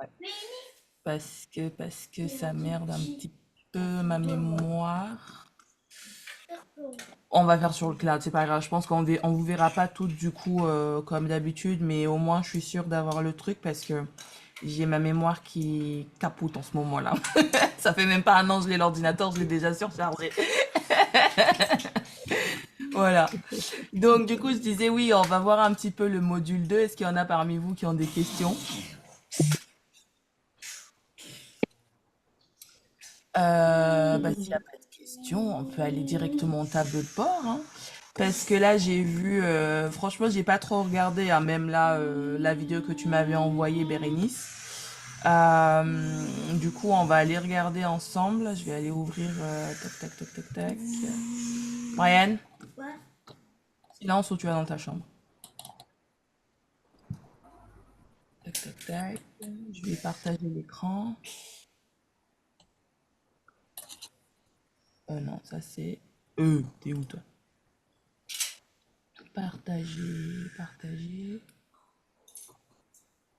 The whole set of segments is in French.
Ouais. Parce que ça merde un petit peu ma mémoire. On va faire sur le cloud, c'est pas grave. Je pense qu'on vous verra pas toutes du coup comme d'habitude, mais au moins je suis sûre d'avoir le truc parce que j'ai ma mémoire qui capote en ce moment-là. Ça fait même pas un an que je l'ai l'ordinateur, je l'ai déjà surchargé. Voilà. Donc du coup je disais oui, on va voir un petit peu le module 2. Est-ce qu'il y en a parmi vous qui ont des questions? Bah, s'il n'y a pas de questions, on peut aller directement au tableau de bord, hein. Parce que là, j'ai vu, franchement, j'ai pas trop regardé, hein, même là, la vidéo que tu m'avais envoyée, Bérénice. Du coup, on va aller regarder ensemble. Je vais aller ouvrir, tac, tac, tac, tac, tac. Brian, silence ou tu vas dans ta chambre. Tac, tac, tac. Je vais partager l'écran. Non, ça c'est... t'es où toi? Partager, partager,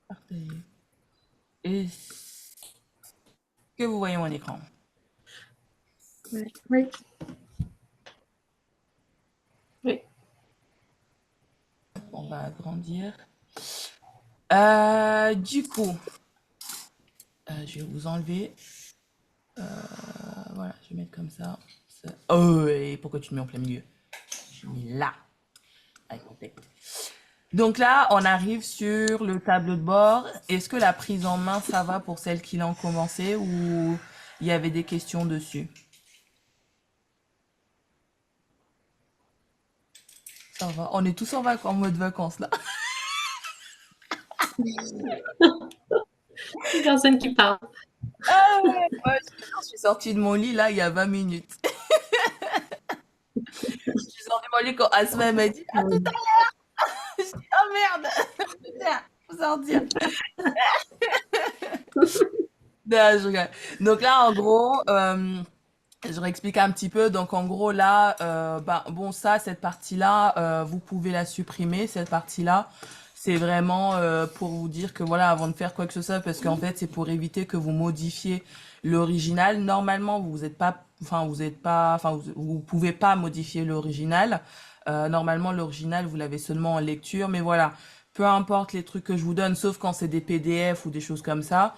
partager. Est-ce que vous voyez mon écran? Ouais. Oui. Oui. On va agrandir. Du coup, je vais vous enlever. Voilà, je vais mettre comme ça. Oh, et pourquoi tu te mets en plein milieu? Je mets là, avec mon tête. Donc là, on arrive sur le tableau de bord. Est-ce que la prise en main, ça va pour celles qui l'ont commencé ou il y avait des questions dessus? Ça va. On est tous en mode vacances là. Personne qui parle. Ah ouais, ouais, je suis sortie de mon lit là il y a 20 minutes. Je suis sortie de mon lit quand Asma m'a dit à tout à l'heure. Je dis oh merde, putain, faut sortir. Non, je rigole. Donc là en gros, je réexplique un petit peu. Donc en gros là, bah, bon ça, cette partie-là, vous pouvez la supprimer. Cette partie-là, c'est vraiment pour vous dire que voilà, avant de faire quoi que ce soit, parce qu'en fait c'est pour éviter que vous modifiez l'original. Normalement, vous êtes pas, enfin vous êtes pas, enfin vous pouvez pas modifier l'original. Normalement, l'original vous l'avez seulement en lecture, mais voilà. Peu importe les trucs que je vous donne, sauf quand c'est des PDF ou des choses comme ça.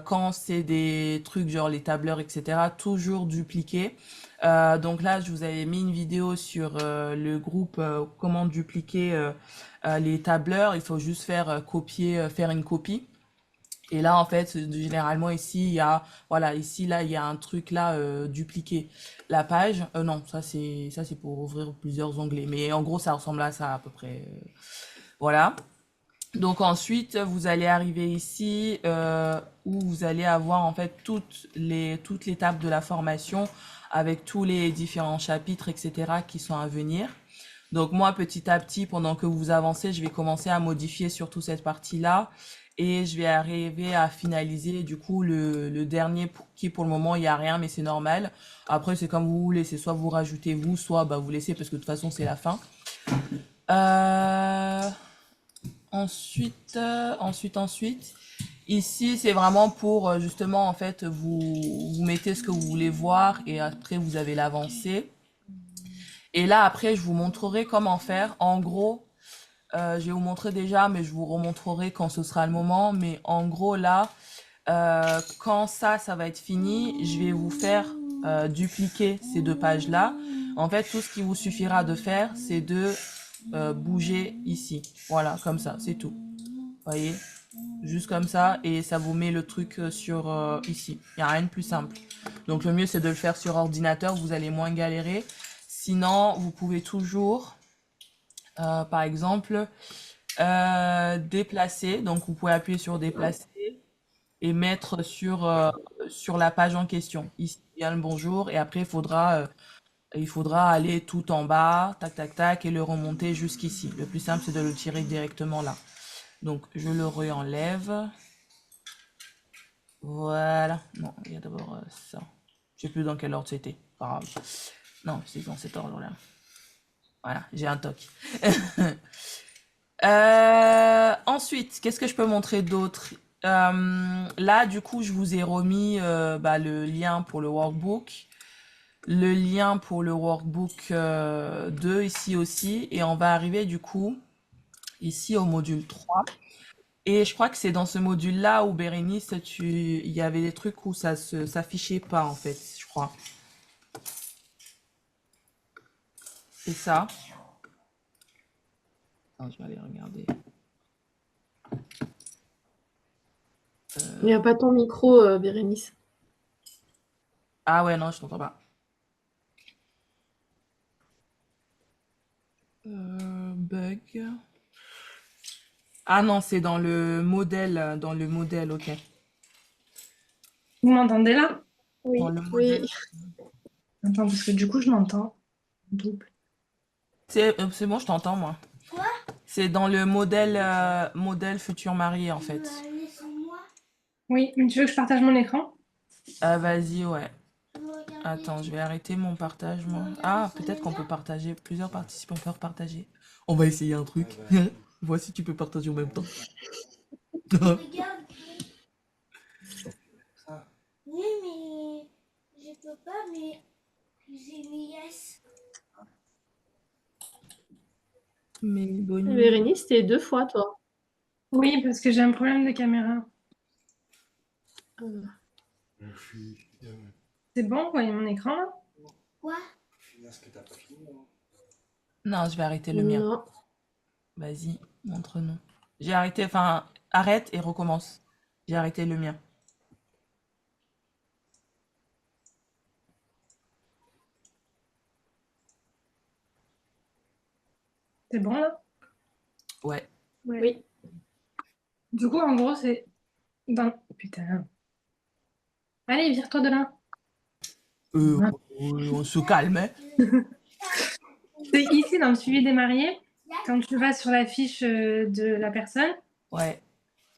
Quand c'est des trucs genre les tableurs, etc., toujours dupliquer. Donc là, je vous avais mis une vidéo sur le groupe comment dupliquer les tableurs. Il faut juste faire copier, faire une copie. Et là, en fait, généralement ici, il y a, voilà, ici là, il y a un truc là, dupliquer la page. Non, ça c'est pour ouvrir plusieurs onglets. Mais en gros, ça ressemble à ça à peu près. Voilà. Donc ensuite, vous allez arriver ici où vous allez avoir en fait toute l'étape de la formation avec tous les différents chapitres, etc. qui sont à venir. Donc moi, petit à petit, pendant que vous avancez, je vais commencer à modifier surtout cette partie-là et je vais arriver à finaliser du coup le dernier qui pour le moment, il n'y a rien, mais c'est normal. Après, c'est comme vous voulez, c'est soit vous rajoutez vous, soit bah, vous laissez parce que de toute façon, c'est la fin. Euh, ensuite, ici, c'est vraiment pour justement, en fait, vous mettez ce que vous voulez voir et après, vous avez l'avancée. Et là, après, je vous montrerai comment faire. En gros, je vais vous montrer déjà, mais je vous remontrerai quand ce sera le moment. Mais en gros, là, quand ça va être fini, je vais vous faire dupliquer ces deux pages-là. En fait, tout ce qui vous suffira de faire, c'est de bouger ici. Voilà, comme ça, c'est tout. Voyez, juste comme ça, et ça vous met le truc sur ici. Il n'y a rien de plus simple. Donc le mieux, c'est de le faire sur ordinateur, vous allez moins galérer. Sinon, vous pouvez toujours, par exemple, déplacer. Donc vous pouvez appuyer sur déplacer et mettre sur la page en question. Ici, il y a le bonjour, et après, il faudra aller tout en bas, tac, tac, tac, et le remonter jusqu'ici. Le plus simple, c'est de le tirer directement là. Donc, je le réenlève. Voilà. Non, il y a d'abord ça. Je sais plus dans quel ordre c'était. Pas grave. Non, c'est dans cet ordre-là. Voilà, j'ai un toc. Ensuite, qu'est-ce que je peux montrer d'autre? Là, du coup, je vous ai remis le lien pour le workbook, le lien pour le workbook 2 ici aussi, et on va arriver du coup ici au module 3. Et je crois que c'est dans ce module-là où Bérénice, il y avait des trucs où s'affichait pas en fait, je crois. C'est ça. Attends, je vais aller regarder. Il n'y a pas ton micro, Bérénice. Ah ouais, non, je t'entends pas. Bug. Ah non, c'est dans le modèle, ok. Vous m'entendez là? Dans Oui, le oui. modèle. Attends, parce que du coup, je m'entends. Double. C'est bon, je t'entends, moi. C'est dans le modèle futur marié, en fait. Oui, mais tu veux que je partage mon écran? Ah, vas-y, ouais. Attends, je vais arrêter mon partage, moi. Ah, peut-être qu'on peut partager. Plusieurs participants peuvent partager. On va essayer un truc. Voici, tu peux partager en même temps. Regarde. Oui, mais je peux pas, mais j'ai mis yes. Mais bonne nuit. Bérénice, t'es 2 fois, toi. Oui, parce que j'ai un problème de caméra. Euh, C'est bon, vous voyez mon écran là? Quoi? Non, je vais arrêter le mien. Non. Vas-y, montre-nous. J'ai arrêté, enfin, arrête et recommence. J'ai arrêté le mien. C'est bon là? Ouais. Oui. Du coup, en gros, c'est dans. Putain. Allez, vire-toi de là. Euh, Ouais. on se calme, hein. C'est ici dans le suivi des mariés. Quand tu vas sur la fiche de la personne, Ouais.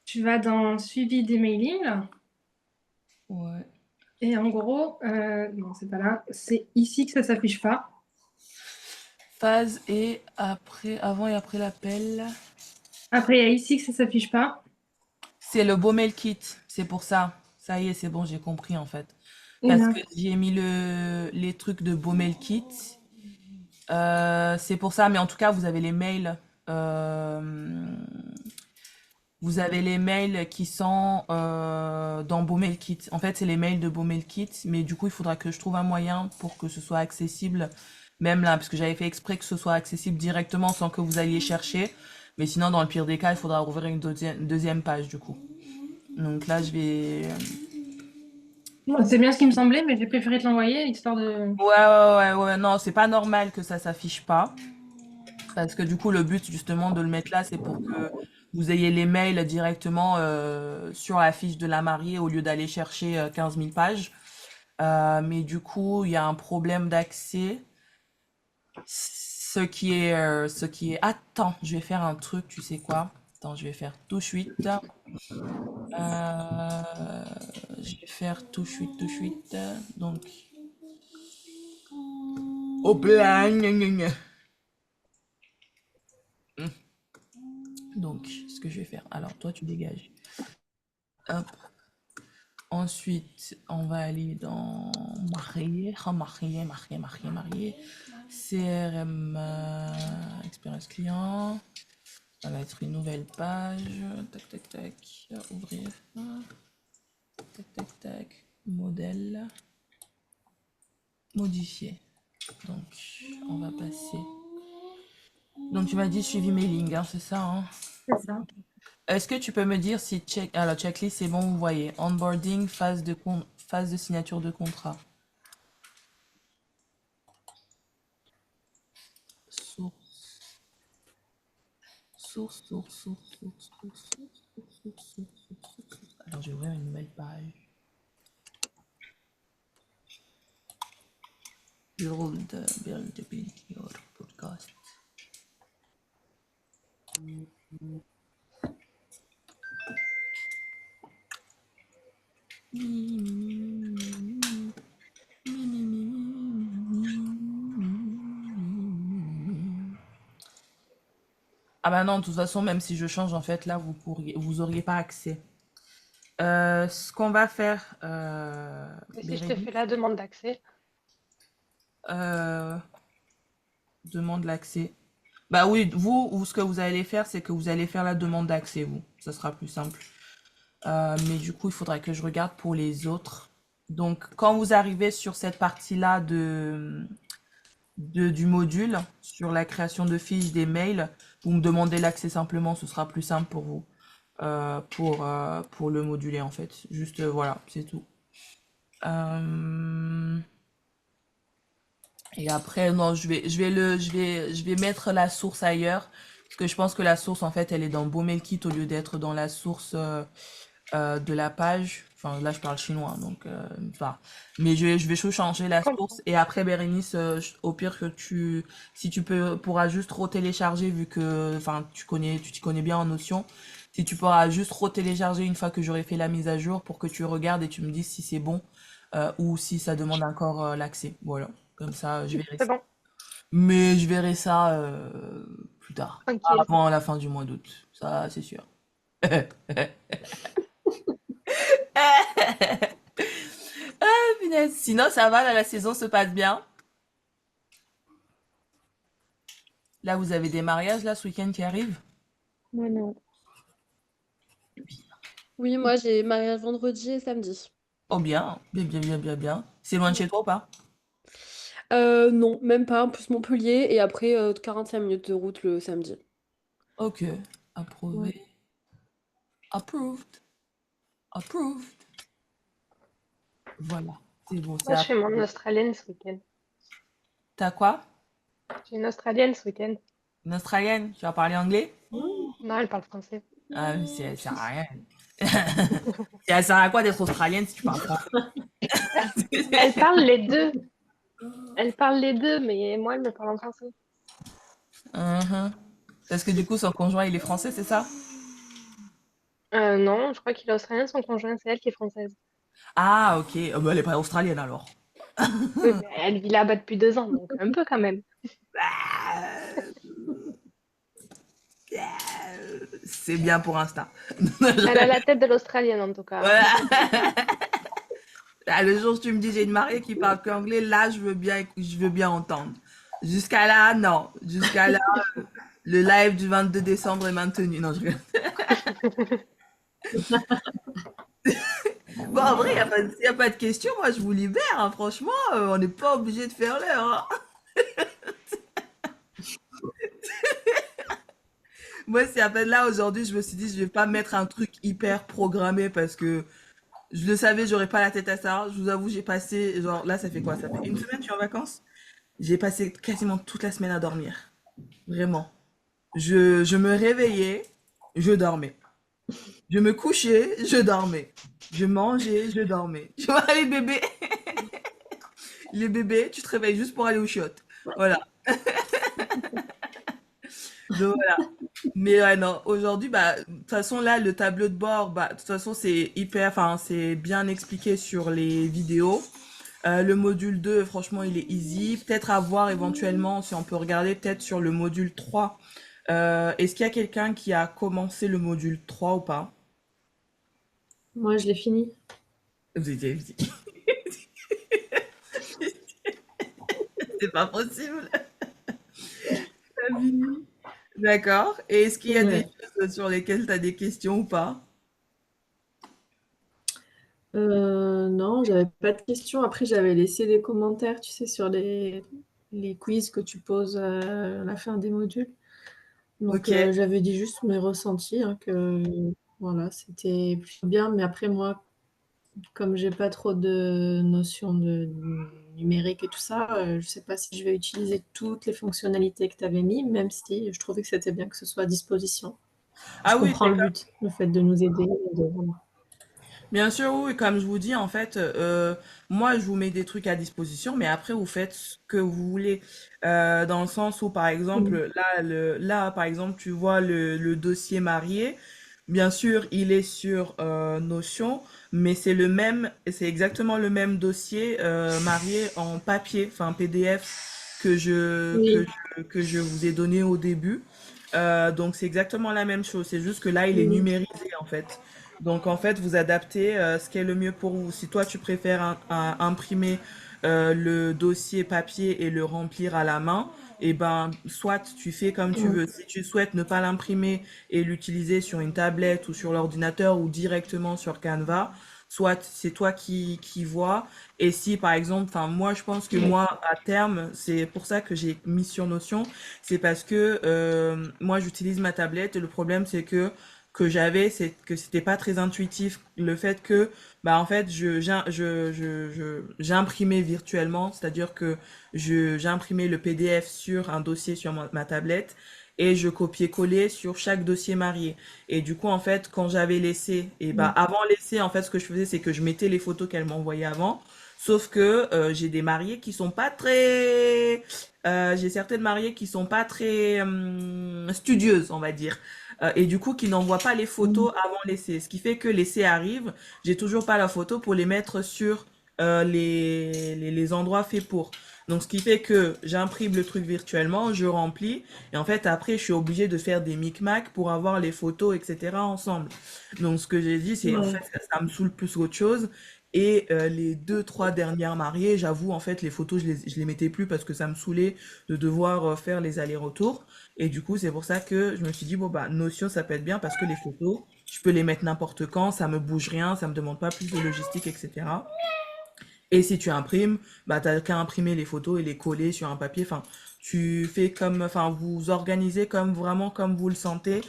tu vas dans suivi des mailings là. Ouais. Et en gros, non, c'est pas là. C'est ici que ça s'affiche pas. Phase et après, avant et après l'appel. Après, il y a ici que ça s'affiche pas. C'est le beau mail kit. C'est pour ça. Ça y est, c'est bon, j'ai compris en fait. Et Parce là, que j'ai mis les trucs de beau mail kit. C'est pour ça, mais en tout cas, vous avez les mails. Vous avez les mails qui sont dans Beaumail Kit. En fait, c'est les mails de Beaumail Kit, mais du coup, il faudra que je trouve un moyen pour que ce soit accessible, même là, parce que j'avais fait exprès que ce soit accessible directement sans que vous alliez chercher. Mais sinon, dans le pire des cas, il faudra ouvrir une deuxième page, du coup. Donc là, je vais... c'est bien ce qui me semblait, mais j'ai préféré te l'envoyer histoire de. Ouais, non, c'est pas normal que ça s'affiche pas. Parce que du coup, le but justement de le mettre là, c'est pour que vous ayez les mails directement sur la fiche de la mariée au lieu d'aller chercher 15 000 pages. Mais du coup, il y a un problème d'accès. Ce qui est... Attends, je vais faire un truc, tu sais quoi? Attends, je vais faire tout de suite. Je vais faire tout de suite, tout de suite. Donc, hop là, gna, gna, gna. Donc, ce que je vais faire. Alors, toi, tu dégages. Hop. Ensuite, on va aller dans marié, marié. CRM, expérience client. Ça va être une nouvelle page. Tac, tac, tac. Ouvrir. Tac, tac, tac. Modèle. Modifier. Donc, on va passer. Donc, tu m'as dit suivi mailing, hein, c'est ça, hein? C'est ça. Est-ce que tu peux me dire si la checklist, c'est bon, vous voyez. Onboarding, phase de signature de contrat. Source. Source. Alors, je vais ouvrir une nouvelle page. Build your podcast. Ah bah non, de toute façon, même si je change, en fait, là, vous auriez pas accès. Ce qu'on va faire, Et si je te fais Bérénice, la demande d'accès? euh, demande l'accès. Bah oui, vous, ou ce que vous allez faire, c'est que vous allez faire la demande d'accès, vous. Ça sera plus simple. Mais du coup, il faudrait que je regarde pour les autres. Donc, quand vous arrivez sur cette partie-là du module, sur la création de fiches, des mails, vous me demandez l'accès simplement, ce sera plus simple pour vous, pour le moduler en fait. Juste, voilà, c'est tout. Euh, et après, non, je vais mettre la source ailleurs. Parce que je pense que la source, en fait, elle est dans BoMailKit au lieu d'être dans la source de la page. Enfin, là, je parle chinois, donc, enfin. Mais je vais changer Je la source. comprends. Et après, Bérénice, au pire que si tu peux, pourras juste retélécharger vu que, enfin, tu t'y connais bien en Notion. Si tu pourras juste retélécharger une fois que j'aurai fait la mise à jour pour que tu regardes et tu me dises si c'est bon ou si ça demande encore l'accès. Voilà. Comme ça, je verrai C'est ça. bon, Mais je verrai ça plus tard, tranquille. avant la fin du mois d'août. Ça, c'est sûr. Punaise. Sinon, ça va, là, la saison se passe bien. Là, vous avez des mariages, là, ce week-end qui arrive. Moi, non. Oui, moi j'ai mariage vendredi et samedi. Oh, bien. Bien, bien, bien, bien, bien. C'est loin de chez toi ou pas? Non, même pas, en plus Montpellier et après 45 minutes de route le samedi. Ok. Ouais. Approuvé. Approved. Approved. Voilà. C'est bon, c'est Moi, je fais mon approuvé. australienne ce week-end. T'as quoi? J'ai une australienne ce week-end. Une Australienne? Tu vas parler anglais? Non, elle parle français. Ah, mais ça sert à rien. Ça sert à quoi d'être australienne si tu parles pas? Elle parle les deux. Elle parle les deux, mais moi, elle me parle en français. Mhm. Parce que du coup, son conjoint, il est français, c'est ça? Non, je crois qu'il est australien, son conjoint, c'est elle qui est française. Ah, ok. Bah, elle est pas australienne alors. Oui, mais elle vit là-bas depuis 2 ans, donc un peu quand même. Ah, c'est bien pour Insta. Elle a la tête de l'australienne en tout cas. Voilà. Ah, le jour où tu me dis j'ai une mariée qui parle qu'anglais, là je veux bien entendre. Jusqu'à là, non. Jusqu'à là, le live du 22 décembre est maintenu. Non, je rigole. Bon, en vrai, y a pas de question. Moi, je vous libère, hein. Franchement, on n'est pas obligé de faire l'heure, hein. Moi, c'est à peine là aujourd'hui, je me suis dit, je vais pas mettre un truc hyper programmé parce que je le savais, j'aurais pas la tête à ça. Je vous avoue, j'ai passé, genre, là, ça fait quoi? Ça fait une semaine, que je suis en vacances? J'ai passé quasiment toute la semaine à dormir. Vraiment. Je me réveillais, je dormais. Je me couchais, je dormais. Je mangeais, je dormais. Tu vois, les bébés, tu te réveilles juste pour aller aux chiottes. Voilà. Donc voilà. Mais ouais, non, aujourd'hui, bah, de toute façon, là, le tableau de bord, bah, de toute façon, c'est hyper, enfin, c'est bien expliqué sur les vidéos. Le module 2 franchement, il est easy. Peut-être à voir éventuellement si on peut regarder peut-être sur le module 3. Est-ce qu'il y a quelqu'un qui a commencé le module 3 ou pas? Moi, je l'ai fini. C'est pas possible. D'accord. Et est-ce qu'il y a des Ouais. choses sur lesquelles tu as des questions ou pas? Non, j'avais pas de questions. Après, j'avais laissé des commentaires, tu sais, sur les quiz que tu poses à la fin des modules. Donc, Ok. j'avais dit juste mes ressentis, hein, que voilà, c'était plutôt bien. Mais après, moi, comme j'ai pas trop de notions de numérique et tout ça, je sais pas si je vais utiliser toutes les fonctionnalités que tu avais mis, même si je trouvais que c'était bien que ce soit à disposition. Je Ah oui, comprends le but, le fait de nous aider. Voilà. bien sûr, oui, comme je vous dis, en fait, moi, je vous mets des trucs à disposition, mais après, vous faites ce que vous voulez. Dans le sens où, par Mm. exemple, là, par exemple, tu vois le dossier marié. Bien sûr, il est sur Notion, mais c'est exactement le même dossier marié en papier, enfin PDF Oui. que je vous ai donné au début. Donc, c'est exactement la même chose. C'est juste que là, il est Mm. numérisé, en fait. Donc en fait, vous adaptez ce qui est le mieux pour vous. Si toi tu préfères imprimer le dossier papier et le remplir à la main, et ben soit tu fais comme tu Ouais. veux. Si tu souhaites ne pas l'imprimer et l'utiliser sur une tablette ou sur l'ordinateur ou directement sur Canva, soit c'est toi qui vois. Et si par exemple, enfin moi je pense que Ouais. moi à terme, c'est pour ça que j'ai mis sur Notion, c'est parce que moi j'utilise ma tablette et le problème c'est que j'avais, c'est que c'était pas très intuitif. Le fait que, bah, en fait, j'imprimais virtuellement, c'est-à-dire que j'imprimais le PDF sur un dossier sur ma tablette et je copiais-collais sur chaque dossier marié. Et du coup, en fait, quand j'avais laissé, et bah, Ouais. avant l'essai, en fait, ce que je faisais, c'est que je mettais les photos qu'elle m'envoyait avant. Sauf que j'ai des mariés qui sont pas très, j'ai certaines mariées qui sont pas très studieuses, on va dire. Et du coup, qui n'envoient pas les Mm. photos avant l'essai. Ce qui fait que l'essai arrive, j'ai toujours pas la photo pour les mettre sur les endroits faits pour. Donc, ce qui fait que j'imprime le truc virtuellement, je remplis, et en fait, après, je suis obligée de faire des micmacs pour avoir les photos, etc. ensemble. Donc, ce que j'ai dit, c'est en fait, Ouais. ça me saoule plus qu'autre chose. Et les deux, trois dernières mariées, j'avoue, en fait, les photos, je les mettais plus parce que ça me saoulait de devoir faire les allers-retours. Et du coup, c'est pour ça que je me suis dit, bon, bah, Notion, ça peut être bien parce que les photos, je peux les mettre n'importe quand, ça me bouge rien, ça me demande pas plus de logistique, etc. Et si tu imprimes, bah, t'as qu'à imprimer les photos et les coller sur un papier. Enfin, tu fais comme, enfin, vous organisez comme vraiment comme vous le sentez.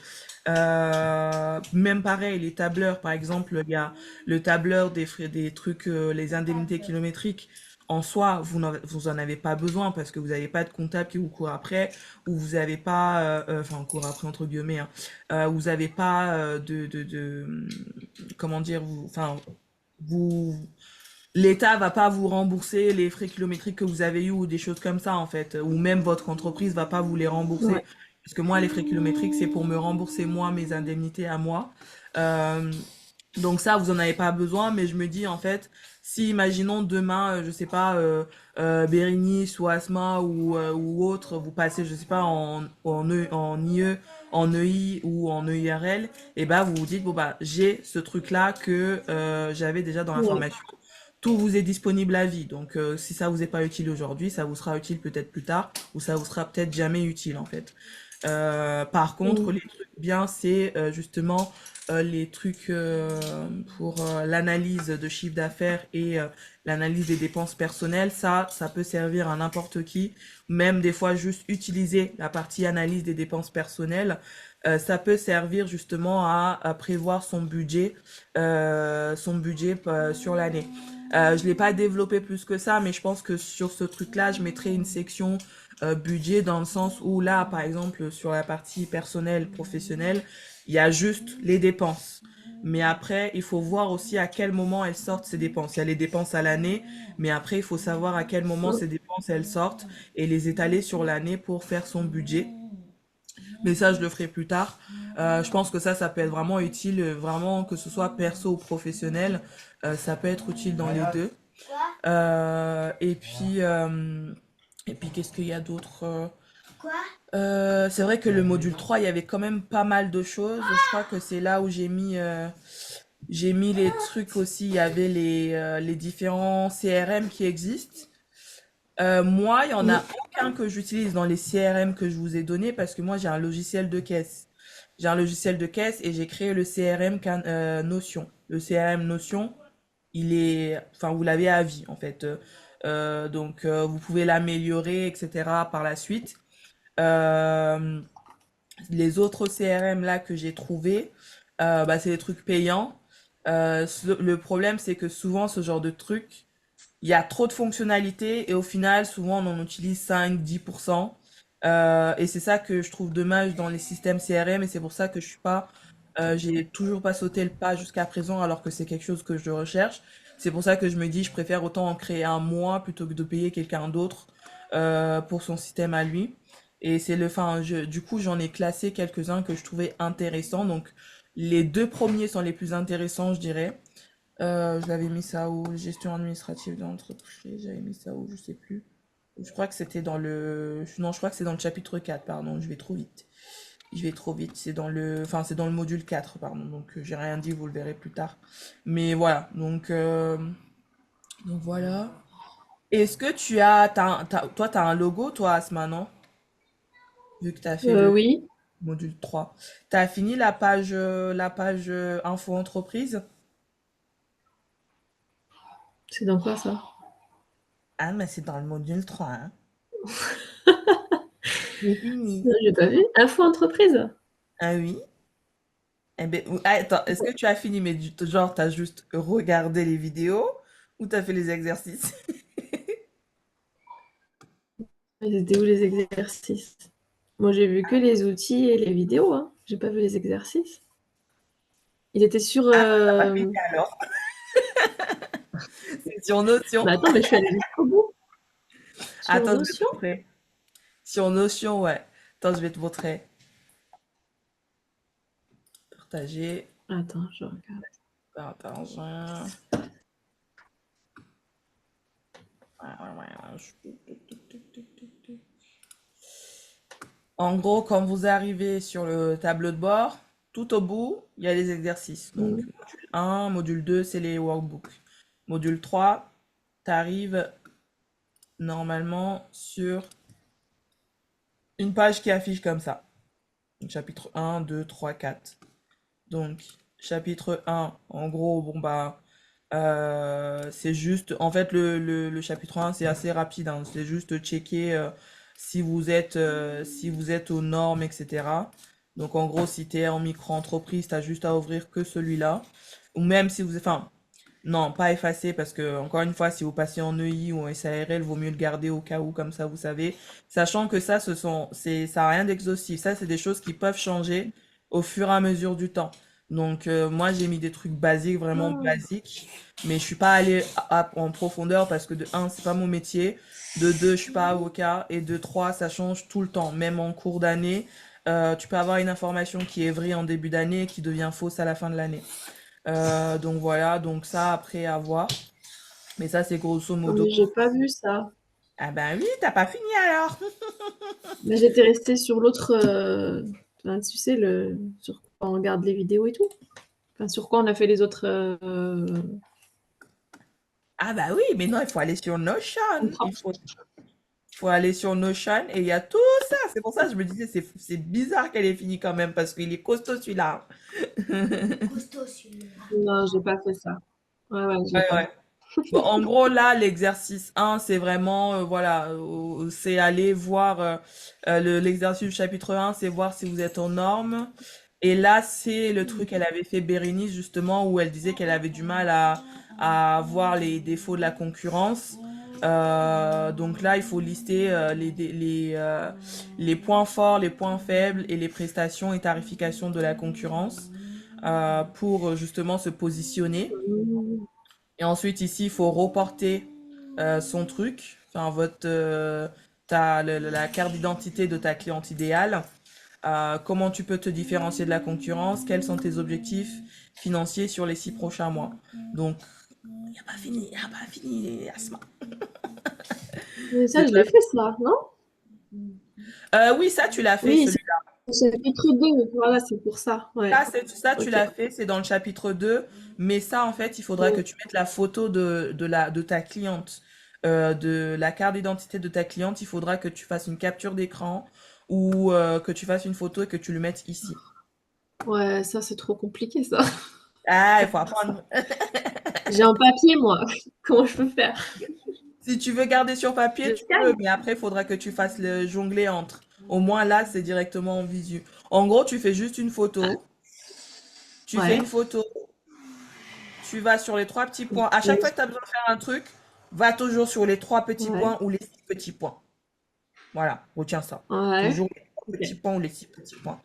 Même pareil, les tableurs, par exemple, il y a le tableur des frais, des trucs, les indemnités kilométriques. En soi, vous en avez pas besoin parce que vous n'avez pas de comptable qui vous court après ou vous avez pas, enfin, court après entre guillemets, hein, vous avez pas comment dire, enfin, vous, l'État va pas vous rembourser les frais kilométriques que vous avez eu ou des choses comme ça en fait, ou même votre entreprise va pas vous les rembourser. Ouais. Parce que moi, les frais kilométriques, c'est pour me rembourser moi mes indemnités à moi. Euh, donc ça, vous en avez pas besoin, mais je me dis en fait, si imaginons demain, je sais pas, Bérénice ou Asma ou autre, vous passez, je sais pas, en IE, en EI ou en EIRL, et bah vous vous dites bon bah j'ai ce truc là que j'avais déjà dans la Ouais. formation. Tout vous est disponible à vie, donc si ça vous est pas utile aujourd'hui, ça vous sera utile peut-être plus tard, ou ça vous sera peut-être jamais utile en fait. Par contre, Mm. les trucs bien, c'est justement les trucs pour l'analyse de chiffre d'affaires et l'analyse des dépenses personnelles. Ça peut servir à n'importe qui. Même des fois, juste utiliser la partie analyse des dépenses personnelles. Ça peut servir justement à prévoir son budget sur l'année. Je l'ai pas développé plus que ça, mais je pense que sur ce truc-là, je mettrai une section budget dans le sens où là, par exemple, sur la partie personnelle, professionnelle, il y a juste les dépenses. Mais après, il faut voir aussi à quel moment elles sortent ces dépenses. Il y a les dépenses à l'année, mais après, il faut savoir à quel moment ces dépenses elles sortent et les étaler sur l'année pour faire son budget. Mais ça, je le ferai plus tard. Je pense que ça peut être vraiment utile, vraiment que ce soit perso ou professionnel, ça peut être utile dans les deux. Quoi? Et puis qu'est-ce qu'il y a d'autre? Quoi? C'est vrai que le module 3 il y avait quand même pas mal de choses. Je crois que c'est là où j'ai mis les trucs aussi. Il y avait les différents CRM qui existent. Moi, il y en a Mm. aucun que j'utilise dans les CRM que je vous ai donnés parce que moi, j'ai un logiciel de caisse. J'ai un logiciel de caisse et j'ai créé le CRM Notion. Le CRM Notion, enfin, vous l'avez à vie en fait. Donc, vous pouvez l'améliorer, etc. par la suite. Euh, les autres CRM là que j'ai trouvés, bah, c'est des trucs payants. Le problème, c'est que souvent, ce genre de trucs, il y a trop de fonctionnalités et au final, souvent, on en utilise 5-10%. Et c'est ça que je trouve dommage dans les systèmes CRM et c'est pour ça que j'ai toujours pas sauté le pas jusqu'à présent alors que c'est quelque chose que je recherche. C'est pour ça que je me dis, je préfère autant en créer un moi plutôt que de payer quelqu'un d'autre pour son système à lui. Et du coup, j'en ai classé quelques-uns que je trouvais intéressants. Donc, les deux premiers sont les plus intéressants, je dirais. Je l'avais mis ça où? Gestion administrative d'entreprise. J'avais mis ça où? Je sais plus. Je crois que c'était dans le... Non, je crois que c'est dans le chapitre 4, pardon, je vais trop vite. Je vais trop vite. C'est dans le module 4, pardon. Donc, j'ai rien dit, vous le verrez plus tard. Mais voilà. Donc voilà. Est-ce que toi, t'as un logo, toi, Asma, non? Vu que t'as fait le Oui, module 3. T'as fini la page info entreprise? c'est dans quoi ça? Ah, mais c'est dans le module 3, hein. J'ai fini. Non, j'ai pas vu. Info entreprise? Ah oui? Eh ben, attends, est-ce que tu as fini, mais genre, t'as juste regardé les vidéos ou t'as fait les exercices? Ils étaient où les exercices? Moi, j'ai vu que les outils et les vidéos, hein. J'ai pas vu les exercices. Il était sur. Ah, t'as pas fini alors? C'est sur Notion. Bah attends, mais je suis allée jusqu'au bout. Sur Attends, je vais te Notion? montrer. Sur Notion, ouais. Attends, je vais te montrer. Partager. Attends, je regarde. Partager. En gros, quand vous arrivez sur le tableau de bord, tout au bout, il y a les exercices. Donc, Mm. module 1, module 2, c'est les workbooks. Module 3, tu arrives normalement sur une page qui affiche comme ça. Donc, chapitre 1, 2, 3, 4. Donc, chapitre 1, en gros, bon, bah, c'est juste, en fait, le chapitre 1, c'est assez rapide, hein. C'est juste checker si vous êtes aux normes, etc. Donc, en gros, si tu es en micro-entreprise, tu as juste à ouvrir que celui-là. Ou même si vous, enfin, non, pas effacer, parce que, encore une fois, si vous passez en EI ou en SARL, vaut mieux le garder au cas où, comme ça, vous savez. Sachant que ça, ça a rien d'exhaustif. Ça, c'est des choses qui peuvent changer au fur et à mesure du temps. Donc, moi, j'ai mis des trucs basiques, vraiment Ah, basiques, mais je suis pas allée en profondeur parce que de un, c'est pas mon métier, de deux, je suis pas avocat, et de trois, ça change tout le temps, même en cours d'année. Tu peux avoir une information qui est vraie en début d'année et qui devient fausse à la fin de l'année. Donc voilà, donc ça après à voir. Mais ça, c'est grosso non, modo. mais j'ai pas vu ça. Ah ben oui, t'as pas fini alors. Mais j'étais restée sur l'autre. Enfin, tu sais, sur quoi on regarde les vidéos et tout. Enfin, sur quoi on a fait les autres. Ah bah oui, mais non, il faut aller sur Notion. Contrats. Faut aller sur Notion et il y a tout ça. C'est pour ça que je me disais, c'est bizarre qu'elle ait fini quand même parce qu'il est costaud celui-là. Costaud celui-là. Non, j'ai pas fait ça. Ouais, ouais, j'ai Ouais, pas. ouais. Bon, en gros, là, l'exercice 1, c'est vraiment, voilà, c'est aller voir l'exercice du chapitre 1, c'est voir si vous êtes aux normes. Et là, c'est le truc qu'elle avait fait Bérénice, justement, où elle disait qu'elle avait du mal à voir les défauts de la concurrence. Donc là, il faut lister les points forts, les points faibles et les prestations et tarifications de la concurrence pour justement se positionner. Mmh. Et ensuite, ici, il faut reporter son truc, enfin, la carte d'identité de ta cliente idéale. Comment tu peux te différencier de la concurrence? Quels sont tes objectifs financiers sur les 6 prochains mois? Donc, il a pas fini, Asma. Mais ça, C'est je pas- l'ai fait, ça, non? Oui, ça, tu l'as fait, Oui, celui-là. c'est chapitre 2. Voilà, c'est pour ça. Ouais. Ça, tu Ok. l'as fait, c'est dans le chapitre 2. Mais ça, en fait, il faudra que Mm. tu mettes la photo de ta cliente, de la carte d'identité de ta cliente. Il faudra que tu fasses une capture d'écran ou que tu fasses une photo et que tu le mettes ici. Ouais, ça, c'est trop compliqué, ça. Ah, il faut apprendre. J'ai un papier, moi. Comment je peux faire? Si tu veux garder sur papier, Je tu peux, scanne. mais après, il faudra que tu fasses le jongler entre. Au moins, là, c'est directement en visu. En gros, tu fais juste une photo. Tu fais une Ouais. photo. Tu vas sur les trois petits points. À chaque fois que tu as besoin de faire un truc, va toujours sur les trois petits Ouais. points ou les 6 petits points. Voilà, retiens ça. Ouais. Toujours les trois Ok. petits points ou les 6 petits points.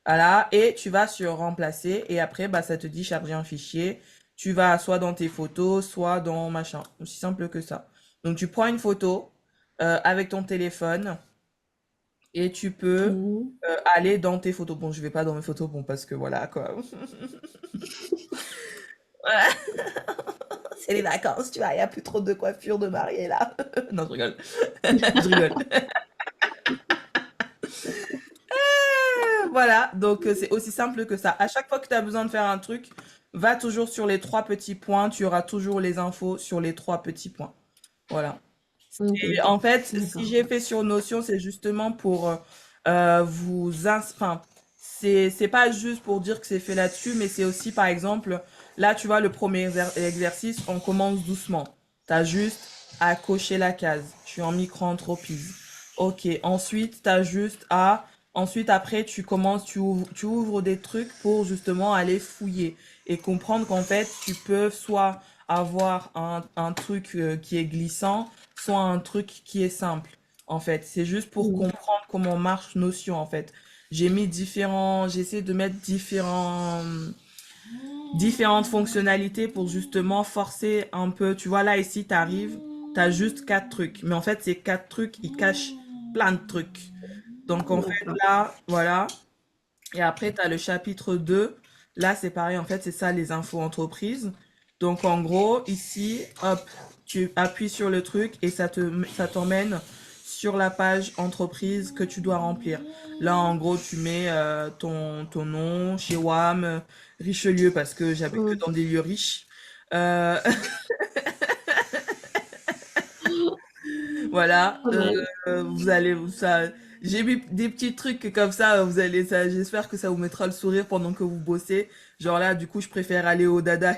Voilà, et tu vas sur remplacer et après, bah, ça te dit charger un fichier. Tu vas soit dans tes photos, soit dans machin. Aussi simple que ça. Donc, tu prends une photo avec ton téléphone et tu peux Mhm. aller dans tes photos. Bon, je vais pas dans mes photos, bon, parce que voilà, quoi. Voilà, c'est les vacances, tu vois, il n'y a plus trop de coiffure de mariée là. Non, je rigole. Je rigole. Voilà. voilà, donc c'est aussi simple que ça. À chaque fois que tu as besoin de faire un truc, va toujours sur les 3 petits points, tu auras toujours les infos sur les 3 petits points. Voilà. Ok, Et en fait, si d'accord. j'ai fait sur Notion, c'est justement pour enfin, c'est pas juste pour dire que c'est fait là-dessus, mais c'est aussi, par exemple, là, tu vois, le premier exercice, on commence doucement. T'as juste à cocher la case. Je suis en micro-entreprise. Ok. Ensuite, ensuite, après, tu ouvres des trucs pour justement aller fouiller et comprendre qu'en fait, tu peux soit avoir un truc qui est glissant, soit un truc qui est simple, en fait. C'est juste pour Mm. comprendre comment marche Notion, en fait. J'essaie de mettre différentes fonctionnalités pour justement forcer un peu. Tu vois, là, ici, t'as juste 4 trucs. Mais en fait, ces 4 trucs, ils cachent plein de trucs. Donc, en fait, D'accord. là, voilà. Et après, tu as le chapitre 2. Là, c'est pareil, en fait, c'est ça, les infos entreprises. Donc, en gros, ici, hop, tu appuies sur le truc et ça t'emmène sur la page entreprise que tu dois remplir. Là, en gros, tu mets ton nom, chez WAM, Richelieu, parce que j'habite que Mm. dans des lieux riches. Euh, voilà, Pas mal. vous allez, ça, j'ai mis des petits trucs comme ça, j'espère que ça vous mettra le sourire pendant que vous bossez. Genre là, du coup, je préfère aller au dada.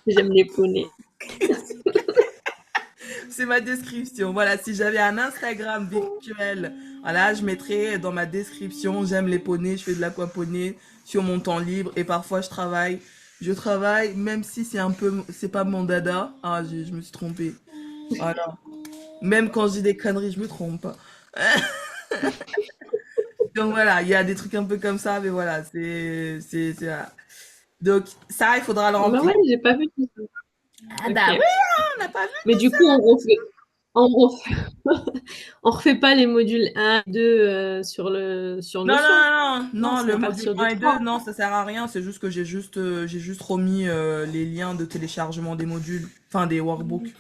J'aime les poneys. C'est ma description. Voilà, si j'avais un Instagram virtuel, voilà, je mettrais dans ma description, j'aime les poneys, je fais de l'aquaponie sur mon temps libre et parfois je travaille. Je travaille, même si c'est pas mon dada. Ah, je me suis trompée. Voilà. Même quand je dis des conneries, je me trompe. Donc voilà, il y a des trucs un peu comme ça, mais voilà, voilà. Donc ça, il faudra le Bah remplir. ouais, j'ai pas vu tout ça. Ah Ok. bah oui, on n'a pas vu. Mais du coup, on refait, on refait pas les modules 1 et 2 sur Non, non, Notion. non, non, Non, non, c'est le à module partir du 1 et 2, 3. non, ça sert à rien, c'est juste que j'ai juste remis les liens de téléchargement des modules, enfin des workbooks,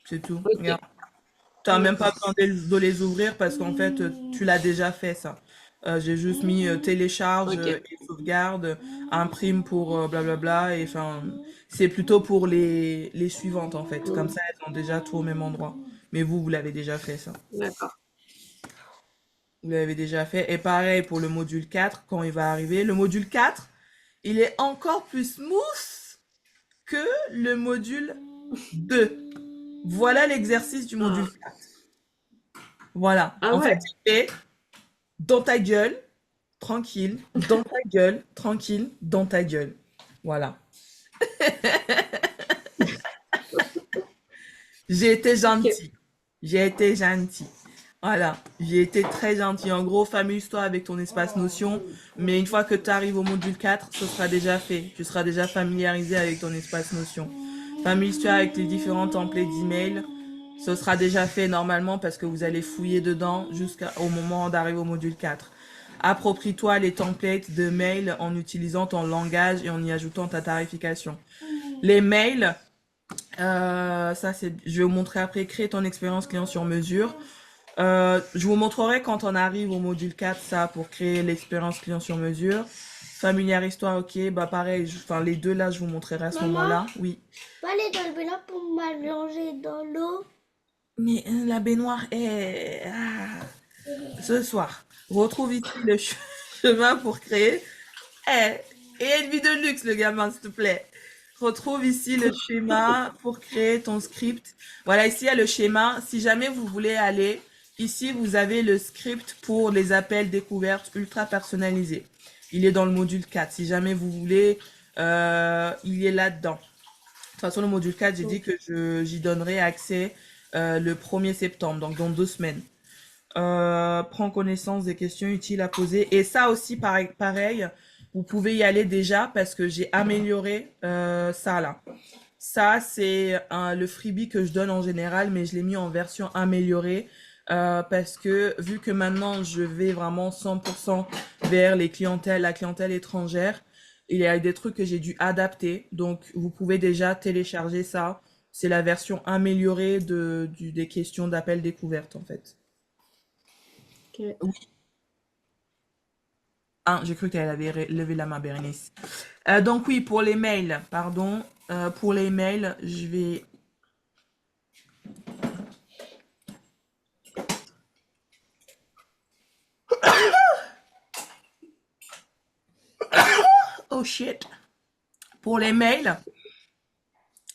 c'est tout. Ok, Regarde. Tu n'as même pas d'accord. besoin de les ouvrir parce qu'en fait, tu l'as déjà fait ça. J'ai juste mis télécharge Ok. et sauvegarde, imprime pour blablabla, et enfin, c'est plutôt pour les suivantes en fait. Comme Mm. ça, elles ont déjà tout au même endroit. Mais vous l'avez déjà fait ça. D'accord. Vous l'avez déjà fait. Et pareil pour le module 4 quand il va arriver. Le module 4 il est encore plus smooth que le module 2. Voilà l'exercice du Ah, module 4. Voilà. ah En fait, ouais. il fait dans ta gueule, tranquille, dans ta gueule, tranquille, dans ta gueule. Voilà. J'ai été Ok. gentille. J'ai été gentille. Voilà, j'ai été très gentille. En gros, famille-toi avec ton espace Notion, mais une fois que tu arrives au module 4, ce sera déjà fait. Tu seras déjà familiarisé avec ton espace Notion. Famille-toi avec les différents templates d'email. Ce sera déjà fait normalement parce que vous allez fouiller dedans jusqu'au moment d'arriver au module 4. Approprie-toi les templates de mail en utilisant ton langage et en y ajoutant ta tarification. Les mails, je vais vous montrer après, créer ton expérience client sur mesure. Je vous montrerai quand on arrive au module 4, ça, pour créer l'expérience client sur mesure. Familiarise-toi, ok, bah pareil, enfin les deux là, je vous montrerai à ce Maman, moment-là. Oui. pas aller dans le bain pour m'allonger dans l'eau. Mais la baignoire est... Ce soir, retrouve ici le chemin pour créer. Eh, et une vie de luxe, le gamin, s'il te plaît. Retrouve ici le schéma pour créer ton script. Voilà, ici il y a le schéma. Si jamais vous voulez aller, ici vous avez le script pour les appels découvertes ultra personnalisés. Il est dans le module 4. Si jamais vous voulez, il est là-dedans. De toute façon, le module 4, j'ai dit que j'y donnerai accès le 1er septembre, donc dans 2 semaines. Prends connaissance des questions utiles à poser. Et ça aussi, pareil, vous pouvez y aller déjà parce que j'ai amélioré ça là. Ça, c'est le freebie que je donne en général, mais je l'ai mis en version améliorée parce que vu que maintenant, je vais vraiment 100% vers la clientèle étrangère, il y a des trucs que j'ai dû adapter. Donc, vous pouvez déjà télécharger ça. C'est la version améliorée des questions d'appel découverte, en fait. Ok. Oui. Ah, j'ai cru qu'elle avait levé la main, Bérénice. Donc oui, pour les mails, pardon. Pour les mails, je vais... Oh shit. Pour les mails,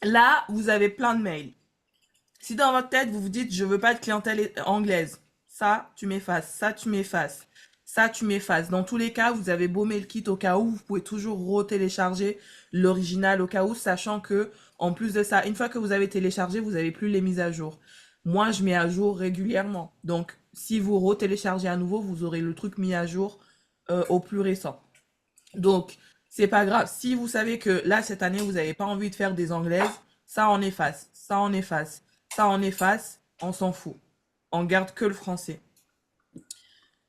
là, vous avez plein de mails. Si dans votre tête, vous vous dites, je veux pas de clientèle anglaise, ça, tu m'effaces, ça, tu m'effaces, ça, tu m'effaces. Dans tous les cas, vous avez baumé le kit au cas où, vous pouvez toujours retélécharger l'original au cas où, sachant que, en plus de ça, une fois que vous avez téléchargé, vous n'avez plus les mises à jour. Moi, je mets à jour régulièrement. Donc, si vous retéléchargez à nouveau, vous aurez le truc mis à jour au plus récent. Donc, c'est pas grave. Si vous savez que là, cette année, vous n'avez pas envie de faire des anglaises, ça on efface, ça on efface, ça on efface, on s'en fout. On garde que le français.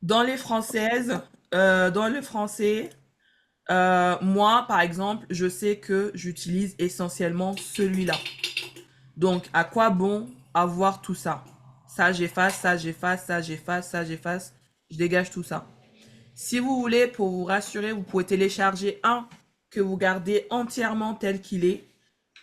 Dans les françaises, dans le français, moi, par exemple, je sais que j'utilise essentiellement celui-là. Donc, à quoi bon avoir tout ça? Ça, j'efface, ça, j'efface, ça, j'efface, ça, j'efface. Je dégage tout ça. Si vous voulez, pour vous rassurer, vous pouvez télécharger un que vous gardez entièrement tel qu'il est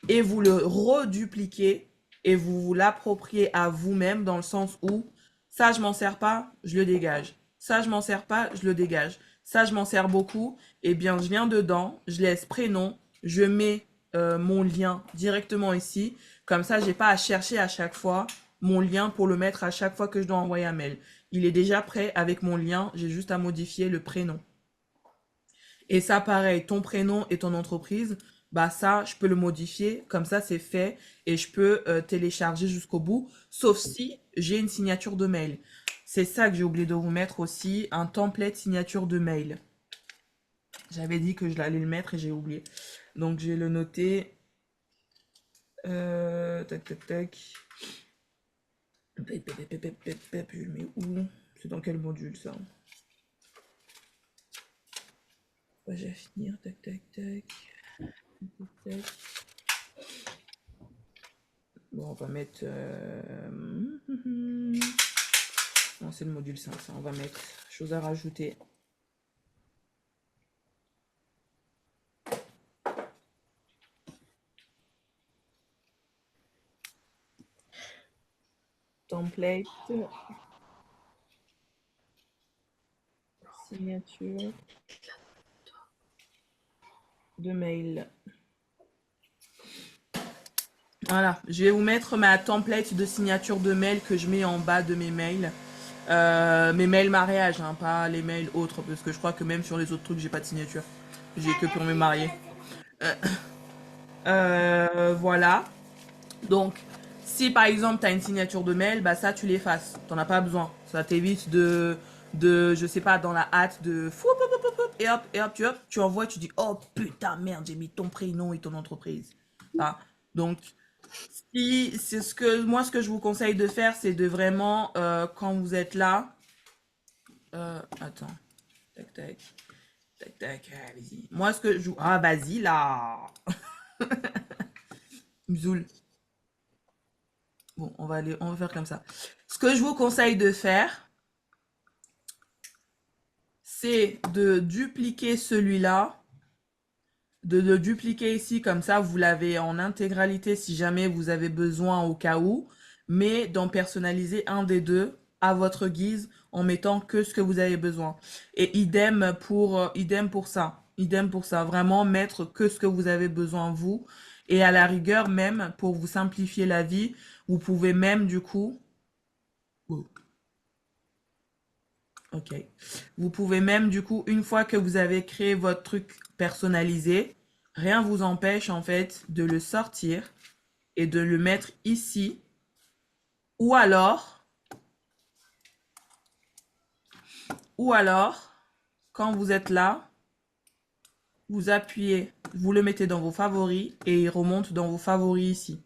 et vous le redupliquez et vous l'appropriez à vous-même dans le sens où ça, je m'en sers pas, je le dégage. Ça, je m'en sers pas, je le dégage. Ça, je m'en sers beaucoup, eh bien, je viens dedans, je laisse prénom, je mets mon lien directement ici. Comme ça, j'ai pas à chercher à chaque fois mon lien pour le mettre à chaque fois que je dois envoyer un mail. Il est déjà prêt avec mon lien, j'ai juste à modifier le prénom. Et ça, pareil, ton prénom et ton entreprise, bah ça, je peux le modifier, comme ça c'est fait, et je peux télécharger jusqu'au bout, sauf si j'ai une signature de mail. C'est ça que j'ai oublié de vous mettre aussi, un template signature de mail. J'avais dit que je l'allais le mettre et j'ai oublié. Donc je vais le noter. Tac, tac, tac. Je le mets où? C'est dans quel module ça? Ouais, je vais finir. Tac, tac, tac. Tac, tac. Bon, on va mettre... Non, c'est le module 5, ça. On va mettre chose à rajouter. Template. Signature. De mail. Voilà, je vais vous mettre ma template de signature de mail que je mets en bas de mes mails. Mes mails mariage, hein, pas les mails autres, parce que je crois que même sur les autres trucs, j'ai pas de signature. J'ai que pour me marier. Voilà. Donc, si par exemple, tu as une signature de mail, bah ça, tu l'effaces. T'en as pas besoin. Ça t'évite je sais pas, dans la hâte de fou, et hop, tu envoies, tu dis, oh putain, merde, j'ai mis ton prénom et ton entreprise. Ça. Donc, si c'est ce que je vous conseille de faire, c'est de vraiment, quand vous êtes là, attends, tac, tac, tac, tac, vas-y. Moi, ce que je, ah, vas-y, là. Mzoul. Bon, on va faire comme ça. Ce que je vous conseille de faire, c'est de dupliquer celui-là, de le dupliquer ici, comme ça, vous l'avez en intégralité si jamais vous avez besoin au cas où, mais d'en personnaliser un des deux à votre guise en mettant que ce que vous avez besoin. Et idem pour ça. Idem pour ça. Vraiment mettre que ce que vous avez besoin vous. Et à la rigueur, même pour vous simplifier la vie, vous pouvez même du coup... Ok. Vous pouvez même du coup, une fois que vous avez créé votre truc personnalisé, rien vous empêche en fait de le sortir et de le mettre ici. Ou alors, quand vous êtes là, vous appuyez, vous le mettez dans vos favoris et il remonte dans vos favoris ici.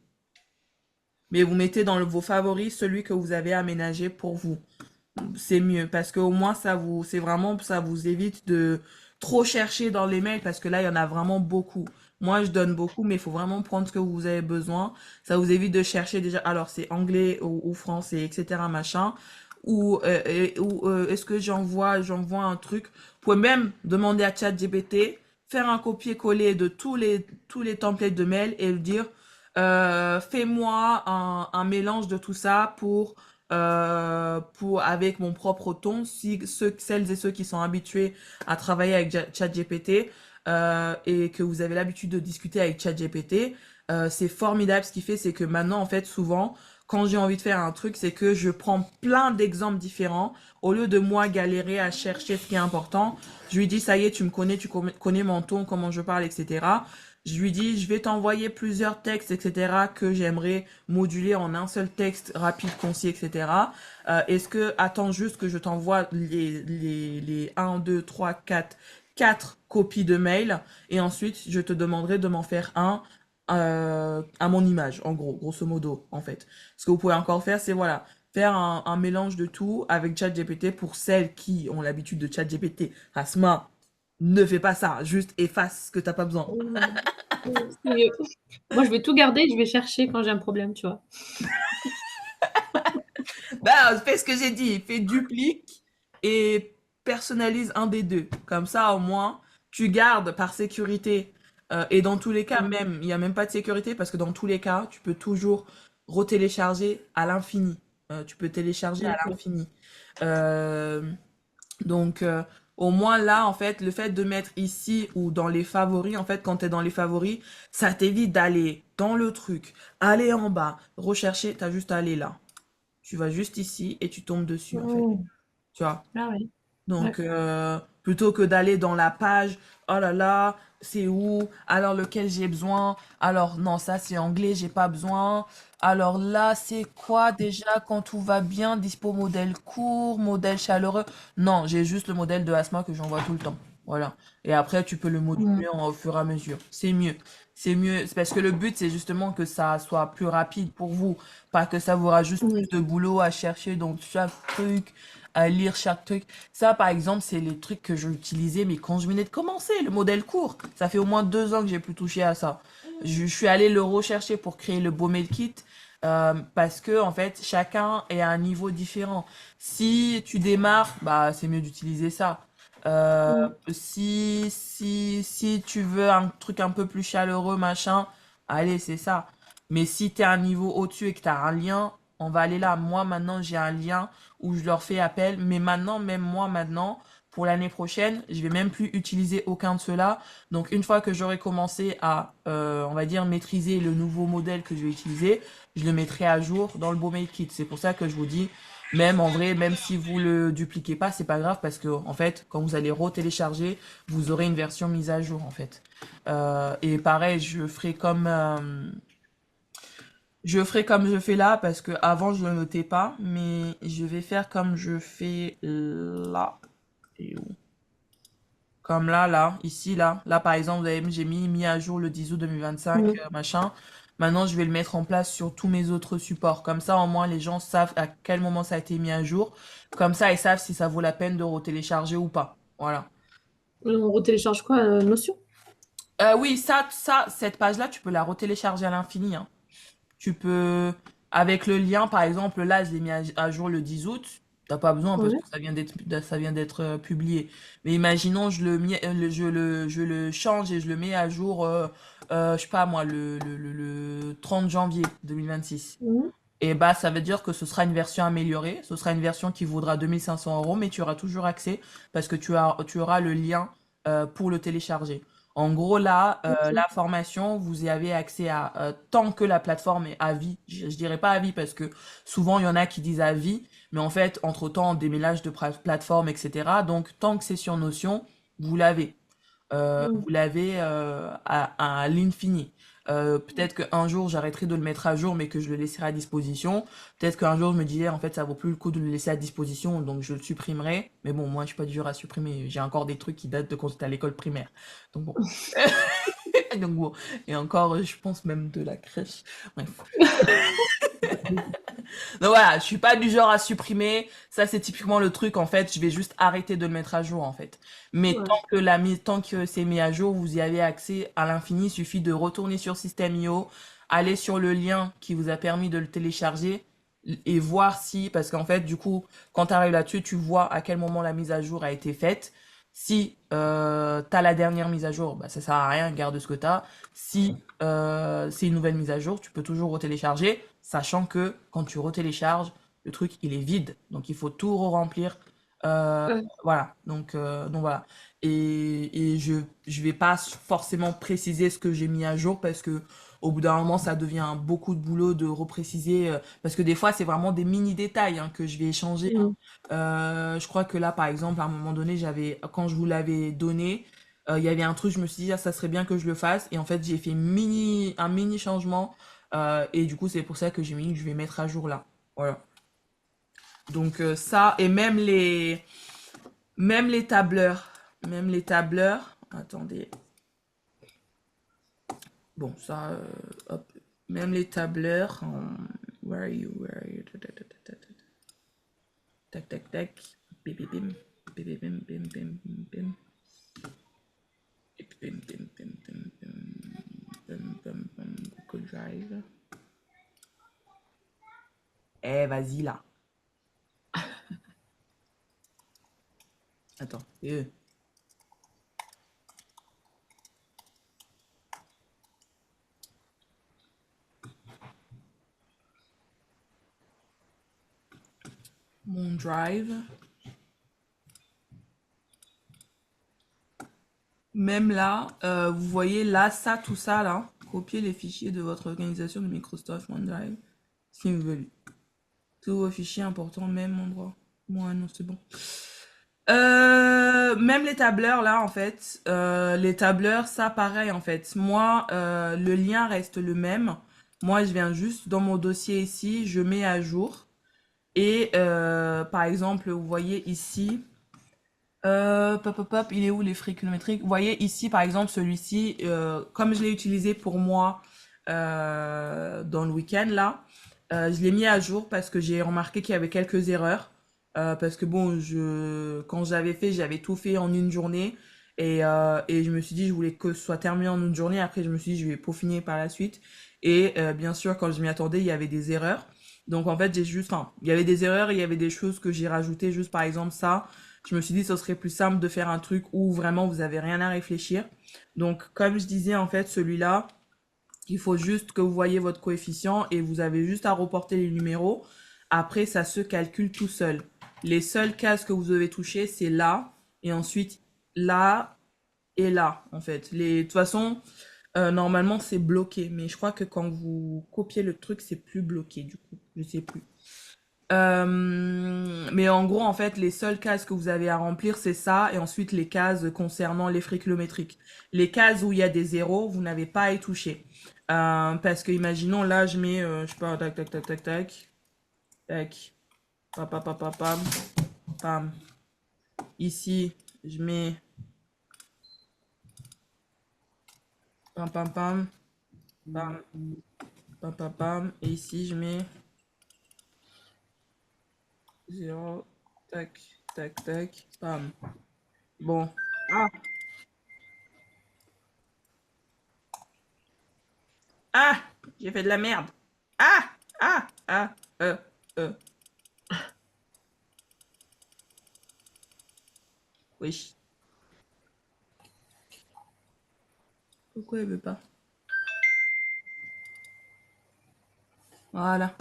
Mais vous mettez dans vos favoris celui que vous avez aménagé pour vous. C'est mieux parce qu'au moins ça vous évite de trop chercher dans les mails parce que là il y en a vraiment beaucoup. Moi je donne beaucoup mais il faut vraiment prendre ce que vous avez besoin. Ça vous évite de chercher déjà, alors c'est anglais ou français, etc. machin. ou est-ce que j'envoie un truc? Vous pouvez même demander à ChatGPT, faire un copier-coller de tous les templates de mail et lui dire, fais-moi un mélange de tout ça avec mon propre ton. Si celles et ceux qui sont habitués à travailler avec ChatGPT, et que vous avez l'habitude de discuter avec ChatGPT, c'est formidable. Ce qu'il fait, c'est que maintenant, en fait, souvent, quand j'ai envie de faire un truc, c'est que je prends plein d'exemples différents. Au lieu de moi galérer à chercher ce qui est important, je lui dis, ça y est, tu me connais, connais mon ton, comment je parle, etc. Je lui dis, je vais t'envoyer plusieurs textes, etc., que j'aimerais moduler en un seul texte rapide, concis, etc. Attends juste que je t'envoie les 1, 2, 3, 4 copies de mail, et ensuite, je te demanderai de m'en faire un à mon image, en gros, grosso modo, en fait. Ce que vous pouvez encore faire, c'est voilà, faire un mélange de tout avec ChatGPT pour celles qui ont l'habitude de ChatGPT. Asma, ne fais pas ça, juste efface ce que t'as pas besoin. C'est mieux. Moi, je vais tout garder, je vais chercher quand j'ai un problème, tu vois. Bah, fais ce que j'ai dit, fais duplique et personnalise un des deux. Comme ça, au moins, tu gardes par sécurité. Et dans tous les cas, même, il n'y a même pas de sécurité parce que dans tous les cas, tu peux toujours retélécharger à l'infini. Tu peux télécharger à D'accord. l'infini. Euh, donc, au moins là, en fait, le fait de mettre ici ou dans les favoris, en fait, quand tu es dans les favoris, ça t'évite d'aller dans le truc, aller en bas, rechercher, t'as juste à aller là. Tu vas juste ici et tu tombes dessus, en fait. Oh. Tu vois? Ah ouais. Ouais. Donc, plutôt que d'aller dans la page, oh là là, c'est où? Alors, lequel j'ai besoin? Alors, non, ça, c'est anglais, j'ai pas besoin. Alors là, c'est quoi déjà quand tout va bien? Dispo modèle court, modèle chaleureux. Non, j'ai juste le modèle de Asma que j'envoie tout le temps. Voilà. Et après, tu peux le moduler au fur et à mesure. C'est mieux. C'est mieux. C'est parce que le but, c'est justement que ça soit plus rapide pour vous. Pas que ça vous rajoute plus Oui. de boulot à chercher dans chaque truc, à lire chaque truc. Ça, par exemple, c'est les trucs que je utilisais, mais quand je venais de commencer, le modèle court. Ça fait au moins 2 ans que j'ai plus touché à ça. Je suis allée le rechercher pour créer le Baumel Kit, parce que, en fait, chacun est à un niveau différent. Si tu démarres, bah, c'est mieux d'utiliser ça. Si tu veux un truc un peu plus chaleureux, machin, allez, c'est ça. Mais si tu es à un niveau au-dessus et que tu as un lien, on va aller là. Moi, maintenant, j'ai un lien où je leur fais appel. Mais maintenant, même moi, maintenant, pour l'année prochaine, je vais même plus utiliser aucun de ceux-là. Donc, une fois que j'aurai commencé à, on va dire, maîtriser le nouveau modèle que je vais utiliser, je le mettrai à jour dans le Baumel Kit. C'est pour ça que je vous dis, même en vrai, même si vous le dupliquez pas, c'est pas grave parce que, en fait, quand vous allez retélécharger, vous aurez une version mise à jour, en fait. Et pareil, je ferai comme je fais là parce que avant je le notais pas, mais je vais faire comme je fais là. Et où? Comme là, ici, là. Là, par exemple, vous avez, j'ai mis à jour le 10 août 2025, machin. Maintenant, je vais le mettre en place sur tous mes autres supports. Comme ça, au moins, les gens savent à quel moment ça a été mis à jour. Comme ça, ils savent si ça vaut la peine de retélécharger ou pas. Voilà. On retélécharge quoi, Notion? Oui, cette page-là, tu peux la retélécharger à l'infini, hein. Tu peux, avec le lien, par exemple, là, je l'ai mis à jour le 10 août. T'as pas besoin parce Ouais. que ça vient d'être publié. Mais imaginons, je le change et je le mets à jour, je sais pas moi, le 30 janvier 2026. Mhm. Et bah, ça veut dire que ce sera une version améliorée. Ce sera une version qui vaudra 2 500 €, mais tu auras toujours accès parce que tu auras le lien, pour le télécharger. En gros, là, Ok. la formation, vous y avez accès à, tant que la plateforme est à vie. Je dirais pas à vie parce que souvent, il y en a qui disent à vie, mais en fait, entre-temps, démêlage de plateforme, etc. Donc, tant que c'est sur Notion, vous l'avez. Mhm. Vous l'avez, à l'infini. Peut-être qu'un jour j'arrêterai de le mettre à jour mais que je le laisserai à disposition. Peut-être qu'un jour je me dirai en fait ça vaut plus le coup de le laisser à disposition donc je le supprimerai. Mais bon, moi je suis pas du genre à supprimer. J'ai encore des trucs qui datent de quand j'étais à l'école primaire. Donc bon. Donc bon. Et encore, je pense même de la crèche. Bref. Donc voilà, je suis pas du genre à supprimer. Ça, c'est typiquement le truc, en fait. Je vais juste arrêter de le mettre à jour, en fait. Mais Ouais. tant que c'est mis à jour, vous y avez accès à l'infini. Il suffit de retourner sur System.io, aller sur le lien qui vous a permis de le télécharger et voir si, parce qu'en fait, du coup, quand tu arrives là-dessus, tu vois à quel moment la mise à jour a été faite. Si tu as la dernière mise à jour, bah, ça sert à rien, garde ce que tu as. Si c'est une nouvelle mise à jour, tu peux toujours retélécharger, sachant que quand tu retélécharges, le truc, il est vide. Donc, il faut tout re-remplir. Voilà, donc voilà. Et je vais pas forcément préciser ce que j'ai mis à jour parce que au bout d'un moment, ça devient beaucoup de boulot de repréciser. Parce que des fois, c'est vraiment des mini détails hein, que je vais échanger. Mm. Je crois que là, par exemple, à un moment donné, quand je vous l'avais donné, il y avait un truc, je me suis dit, ah, ça serait bien que je le fasse. Et en fait, j'ai fait un mini changement. Et du coup, c'est pour ça que j'ai mis que je vais mettre à jour là. Voilà. Donc ça, et même les tableurs. Même les tableurs. Attendez. Bon, ça, hop. Même les tableurs. Where are you? Where are you? Tac, tac, tac. Bim, bim, bim. Bim, bim, bim, bim, bim, bim. Bim, bim, bim, bim, bim. Bim, bim, bim. Google Drive. Eh, vas-y, là. Attends. Mon Drive. Même là, vous voyez là, ça, tout ça, là. Copiez les fichiers de votre organisation de Microsoft OneDrive, si vous voulez. Tous vos fichiers importants au même endroit. Moi, non, c'est bon. Même les tableurs, là, en fait. Les tableurs, ça, pareil, en fait. Moi, le lien reste le même. Moi, je viens juste dans mon dossier ici, je mets à jour. Et par exemple, vous voyez ici... Pop, pop, pop, il est où les frais kilométriques? Vous voyez ici, par exemple, celui-ci, comme je l'ai utilisé pour moi dans le week-end, là, je l'ai mis à jour parce que j'ai remarqué qu'il y avait quelques erreurs. Parce que bon, quand j'avais tout fait en une journée. Et je me suis dit, je voulais que ce soit terminé en une journée. Après, je me suis dit, je vais peaufiner par la suite. Et bien sûr, quand je m'y attendais, il y avait des erreurs. Donc en fait, enfin, il y avait des erreurs, et il y avait des choses que j'ai rajoutées, juste par exemple ça. Je me suis dit, ce serait plus simple de faire un truc où vraiment vous avez rien à réfléchir. Donc, comme je disais, en fait, celui-là, il faut juste que vous voyez votre coefficient et vous avez juste à reporter les numéros. Après, ça se calcule tout seul. Les seules cases que vous devez toucher, c'est là, et ensuite là et là, en fait. De toute façon, normalement, c'est bloqué. Mais je crois que quand vous copiez le truc, c'est plus bloqué, du coup. Je sais plus. Mais en gros, en fait, les seules cases que vous avez à remplir, c'est ça, et ensuite les cases concernant les frais kilométriques. Les cases où il y a des zéros, vous n'avez pas à y toucher. Parce que, imaginons, là, je mets, je sais pas, tac, tac, tac, tac, tac, tac, pam, pam, pam, pam, pam, pam. Ici, je mets, pam, pam, pam, pam, pam, pam, pam, et ici, je mets 0, tac, tac, tac, pam. Bon. Ah, ah, j'ai fait de la merde. Ah, ah, ah, euh. Oui. Pourquoi elle veut pas? Voilà.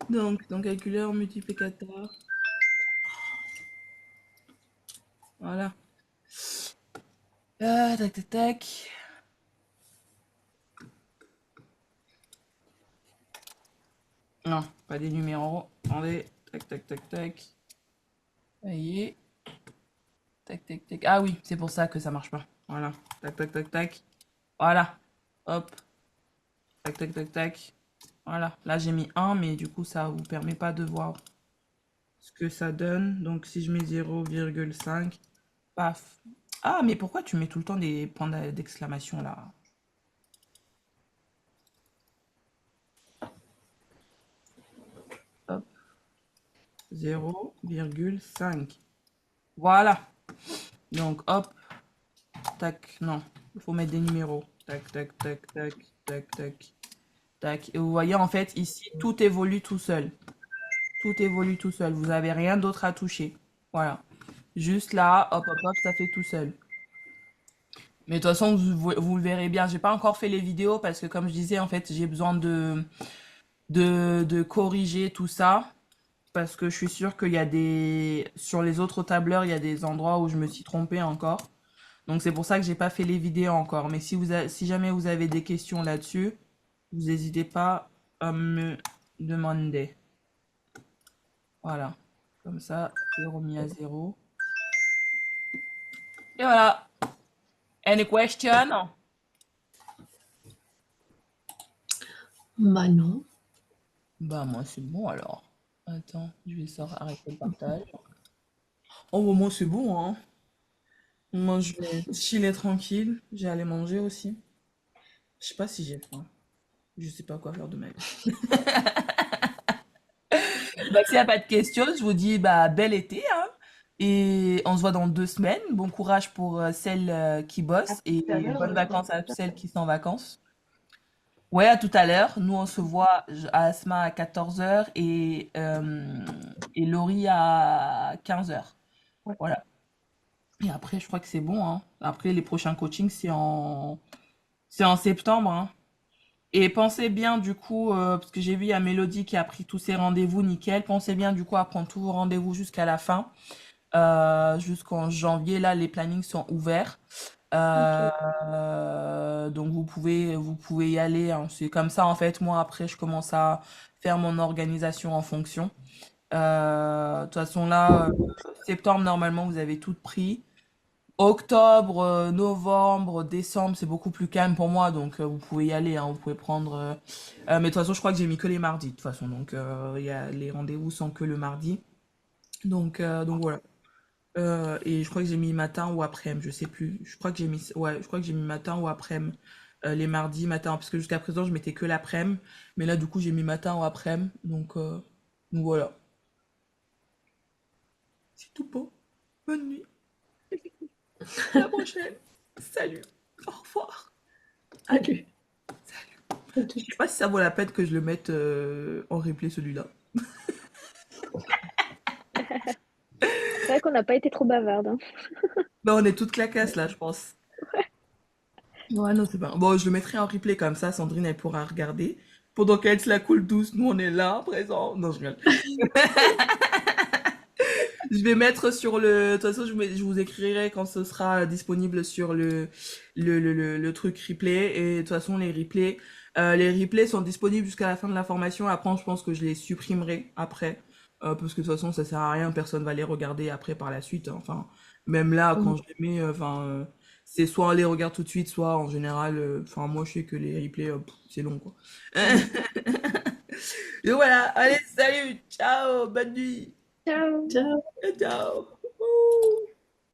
Donc, ton calculeur multiplicateur. Voilà. Tac, tac, tac. Non, pas des numéros. Attendez. Tac, tac, tac, tac. Ça y est. Tac, tac, tac. Ah oui, c'est pour ça que ça marche pas. Voilà. Tac, tac, tac, tac. Voilà. Hop. Tac, tac, tac, tac. Voilà. Là, j'ai mis 1, mais du coup, ça vous permet pas de voir ce que ça donne. Donc, si je mets 0,5, paf. Ah, mais pourquoi tu mets tout le temps des points d'exclamation là? Hop. 0,5. Voilà. Donc, hop. Tac. Non, il faut mettre des numéros. Tac, tac, tac, tac, tac, tac, tac. Et vous voyez, en fait, ici, tout évolue tout seul. tout évolue tout seul. Vous avez rien d'autre à toucher. Voilà. Juste là, hop, hop, hop, ça fait tout seul. Mais de toute façon, vous le verrez bien. J'ai pas encore fait les vidéos parce que, comme je disais, en fait, j'ai besoin de corriger tout ça. Parce que je suis sûre qu'il y a des... Sur les autres tableurs, il y a des endroits où je me suis trompée encore. Donc c'est pour ça que j'ai pas fait les vidéos encore. Mais si jamais vous avez des questions là-dessus, vous n'hésitez pas à me demander. Voilà. Comme ça, c'est remis à zéro. Et voilà. Any question? Bah non. Bah moi c'est bon alors. Attends, je vais arrêter le partage. Oh bah, moi c'est bon hein. Moi je vais chiller tranquille. J'ai allé manger aussi. Je sais pas si j'ai faim. Je sais pas quoi faire de ma vie. Bah, s'il n'y a pas de questions, je vous dis bah bel été hein. Et on se voit dans 2 semaines. Bon courage pour celles qui bossent et bonnes vacances à celles qui sont en vacances. Ouais, à tout à l'heure. Nous, on se voit à Asma à 14h et Laurie à 15h. Voilà. Et après, je crois que c'est bon, hein. Après, les prochains coachings, c'est en septembre, hein. Et pensez bien, du coup, parce que j'ai vu, il y a Mélodie qui a pris tous ses rendez-vous, nickel. Pensez bien, du coup, à prendre tous vos rendez-vous jusqu'à la fin. Jusqu'en janvier, là, les plannings sont ouverts. Donc vous pouvez y aller, hein. C'est comme ça en fait. Moi après je commence à faire mon organisation en fonction. De toute façon là, septembre normalement vous avez tout pris. Octobre, novembre, décembre c'est beaucoup plus calme pour moi donc vous pouvez y aller, hein. Vous pouvez prendre. Mais de toute façon je crois que j'ai mis que les mardis de toute façon donc les rendez-vous sont que le mardi. Donc voilà. Et je crois que j'ai mis matin ou après-midi, je sais plus. Je crois que j'ai mis, ouais, je crois que j'ai mis matin ou après-midi, les mardis matin, parce que jusqu'à présent je mettais que l'après-midi, mais là du coup j'ai mis matin ou après-midi, donc voilà. C'est tout beau. Bonne nuit. À la prochaine. Salut. Au revoir. Salut. Je sais pas si ça vaut la peine que je le mette en replay celui-là. C'est vrai qu'on n'a pas été trop bavarde, hein. Bah on est toutes claquasses là, je pense. Ouais, non, c'est pas. Bon, je le mettrai en replay comme ça, Sandrine elle pourra regarder. Pendant qu'elle se la coule douce, nous on est là, présent. Non, je rigole. Je vais mettre sur le. De toute façon, je vous écrirai quand ce sera disponible sur le truc replay. Et de toute façon, les replays sont disponibles jusqu'à la fin de la formation. Après, je pense que je les supprimerai après. Parce que de toute façon, ça sert à rien. Personne va les regarder après par la suite, hein. Enfin, même là, quand je les mets, c'est soit on les regarde tout de suite, soit en général. Enfin, moi, je sais que les replays, c'est long, quoi. Et voilà. Allez, salut. Ciao. Bonne nuit. Ciao! Ciao. Ciao. Wouhou.